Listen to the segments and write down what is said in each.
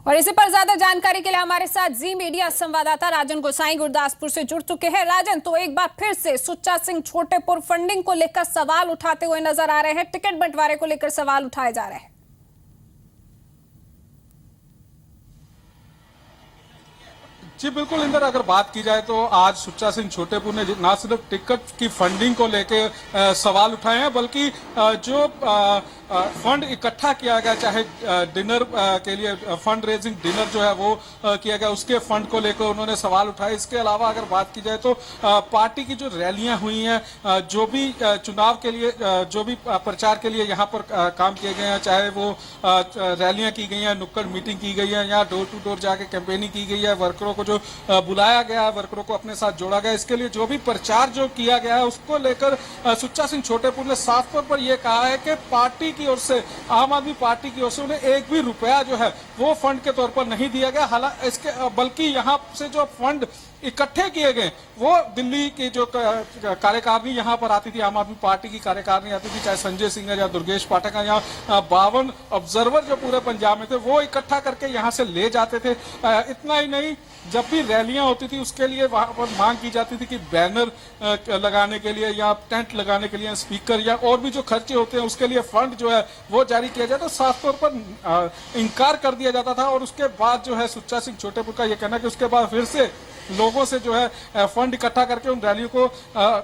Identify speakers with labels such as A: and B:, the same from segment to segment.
A: और इसी पर ज्यादा जानकारी के लिए हमारे साथ जी मीडिया संवाददाता राजन गोसाई गुरदासपुर से जुड़ चुके हैं। राजन, तो एक बार फिर से सुच्चा सिंह छोटेपुर फंडिंग को लेकर सवाल उठाते हुए नजर आ रहे हैं, टिकट बंटवारे को लेकर सवाल उठाए जा रहे हैं।
B: जी बिल्कुल इंदर, अगर बात की जाए तो आज सुच्चा सिंह छोटेपुर ने ना सिर्फ टिकट की फंडिंग को लेकर सवाल उठाए हैं, बल्कि जो फंड इकट्ठा किया गया, चाहे डिनर के लिए फंड रेजिंग डिनर जो है वो किया गया, उसके फंड को लेकर उन्होंने सवाल उठाए। इसके अलावा अगर बात की जाए तो पार्टी की जो रैलियां हुई हैं, जो भी चुनाव के लिए जो भी प्रचार के लिए यहाँ पर काम किए गए हैं, चाहे वो रैलियां की गई हैं, नुक्कड़ मीटिंग की गई है, या डोर टू डोर जाके कैंपेनिंग की गई है, वर्करों को जो बुलाया गया है, वर्करों को अपने साथ जोड़ा गया, इसके लिए जो भी प्रचार जो किया गया है, उसको लेकर सुच्चा सिंह छोटेपुर ने साफ तौर पर यह कहा है कि पार्टी की ओर से, आम आदमी पार्टी की ओर से उन्हें एक भी रुपया जो है वो फंड के तौर पर नहीं दिया गया। हालांकि इसके बल्कि यहाँ से जो फंड इकट्ठे किए गए वो दिल्ली की जो कार्यकारिणी यहाँ पर आती थी, आम आदमी पार्टी की कार्यकारिणी आती थी, चाहे संजय सिंह है या दुर्गेश पाठक है, या 52 ऑब्जर्वर जो पूरे पंजाब में थे, वो इकट्ठा करके यहाँ से ले जाते थे। इतना ही नहीं, जब भी रैलियां होती थी उसके लिए वहां पर मांग की जाती थी कि बैनर लगाने के लिए या टेंट लगाने के लिए स्पीकर या और भी जो खर्चे होते हैं उसके लिए फंड जो है वो जारी किया जाए, तो साफ तौर पर इनकार कर दिया जाता था। और उसके बाद जो है सुच्चा सिंह छोटेपुर का ये कहना कि उसके बाद फिर से लोगों से जो है फंड इकट्ठा करके उन रैलियों को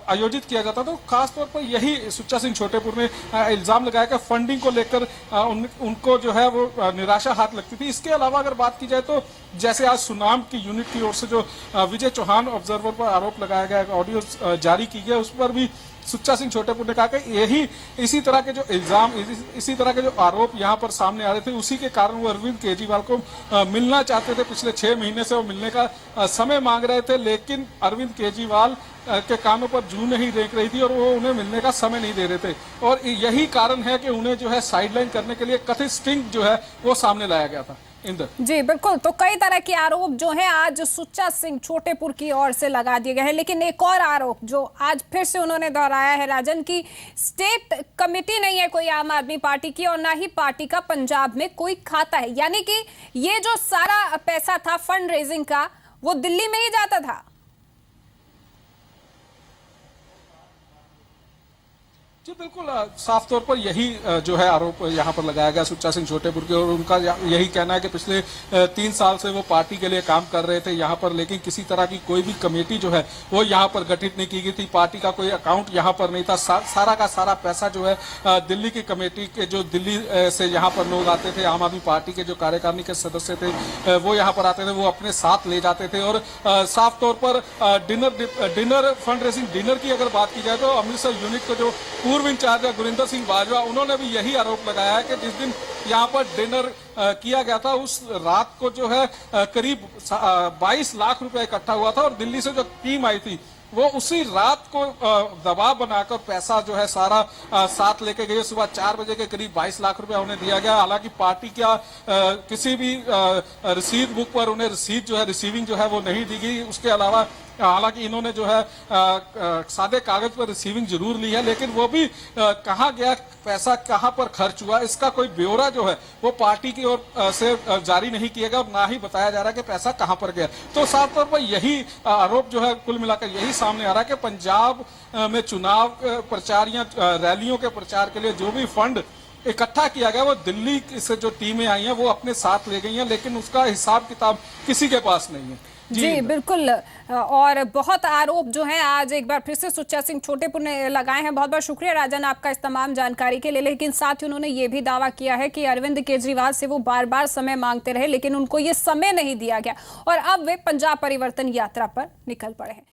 B: आयोजित किया जाता। तो खास तौर पर यही सुच्चा सिंह छोटेपुर ने इल्जाम लगाया कि फंडिंग को लेकर उनको जो है वो निराशा हाथ लगती थी। इसके अलावा अगर बात की जाए तो जैसे आज सुनाम की यूनिट की ओर से जो विजय चौहान ऑब्जर्वर पर आरोप लगाया गया, ऑडियो जारी की गई, उस पर भी सुच्चा सिंह छोटेपुर ने कहा कि इसी तरह के जो इल्जाम, इसी तरह के जो आरोप यहाँ पर सामने आ रहे थे, उसी के कारण वो अरविंद केजरीवाल को मिलना चाहते थे। पिछले 6 महीने से वो मिलने का समय मांग रहे थे, लेकिन अरविंद केजरीवाल के कानों पर जू नहीं देख रही थी और वो उन्हें मिलने का समय नहीं दे रहे थे। और यही कारण है कि उन्हें जो है साइडलाइन करने के लिए कथित स्टिंग जो है वो सामने लाया गया था।
A: जी बिल्कुल, तो कई तरह के आरोप जो हैं आज सुच्चा सिंह छोटेपुर की ओर से लगा दिए गए हैं, लेकिन एक और आरोप जो आज फिर से उन्होंने दोहराया है राजन की स्टेट कमेटी नहीं है कोई आम आदमी पार्टी की, और ना ही पार्टी का पंजाब में कोई खाता है, यानी कि ये जो सारा पैसा था फंड रेजिंग का वो दिल्ली में ही जाता था।
B: जी बिल्कुल, साफ तौर पर यही जो है आरोप यहाँ पर लगाया गया सुच्चा सिंह छोटेपुर के, और उनका यही कहना है कि पिछले 3 साल से वो पार्टी के लिए काम कर रहे थे यहाँ पर, लेकिन किसी तरह की कोई भी कमेटी जो है वो यहाँ पर गठित नहीं की गई थी, पार्टी का कोई अकाउंट यहाँ पर नहीं था। सारा का सारा पैसा जो है दिल्ली की कमेटी के, जो दिल्ली से यहाँ पर लोग आते थे, आम आदमी पार्टी के जो कार्यकारिणी के सदस्य थे वो यहाँ पर आते थे, वो अपने साथ ले जाते थे। और साफ तौर पर डिनर फंड रेजिंग डिनर की अगर बात की जाए तो अमृतसर यूनिट को जो पूर्व इंचार्ज गुरिंदर सिंह बाजवा, उन्होंने भी यही आरोप लगाया है कि जिस दिन यहाँ पर डिनर किया गया था उस रात को जो है करीब 22 लाख रुपए इकट्ठा हुआ था, और दिल्ली से जो टीम आई थी वो उसी रात को दबाव बनाकर पैसा जो है सारा साथ लेके गए। सुबह 4 बजे के करीब 22 लाख रुपया उन्हें दिया गया। हालांकि पार्टी का किसी भी रसीद बुक पर उन्हें रसीद जो है रिसीविंग जो है वो नहीं दी गई। उसके अलावा हालांकि इन्होंने जो है सादे कागज पर रिसीविंग जरूर ली है, लेकिन वो भी कहाँ गया पैसा, कहाँ पर खर्च हुआ, इसका कोई ब्यौरा जो है वो पार्टी की ओर से जारी नहीं किया गया, और ना ही बताया जा रहा है कि पैसा कहाँ पर गया। तो साफ तौर पर यही आरोप जो है कुल मिलाकर यही सामने आ रहा है कि पंजाब में चुनाव प्रचार या रैलियों के प्रचार के लिए जो भी फंड इकट्ठा किया गया वो दिल्ली से जो टीमें आई हैं वो अपने साथ ले गई हैं, लेकिन उसका हिसाब किताब किसी के पास नहीं है।
A: जी बिल्कुल, और बहुत आरोप जो हैं आज एक बार फिर से सुच्चा सिंह छोटेपुर ने लगाए हैं। बहुत बहुत शुक्रिया राजन आपका इस तमाम जानकारी के लिए। लेकिन साथ ही उन्होंने ये भी दावा किया है कि अरविंद केजरीवाल से वो बार बार समय मांगते रहे, लेकिन उनको ये समय नहीं दिया गया, और अब वे पंजाब परिवर्तन यात्रा पर निकल पड़े हैं।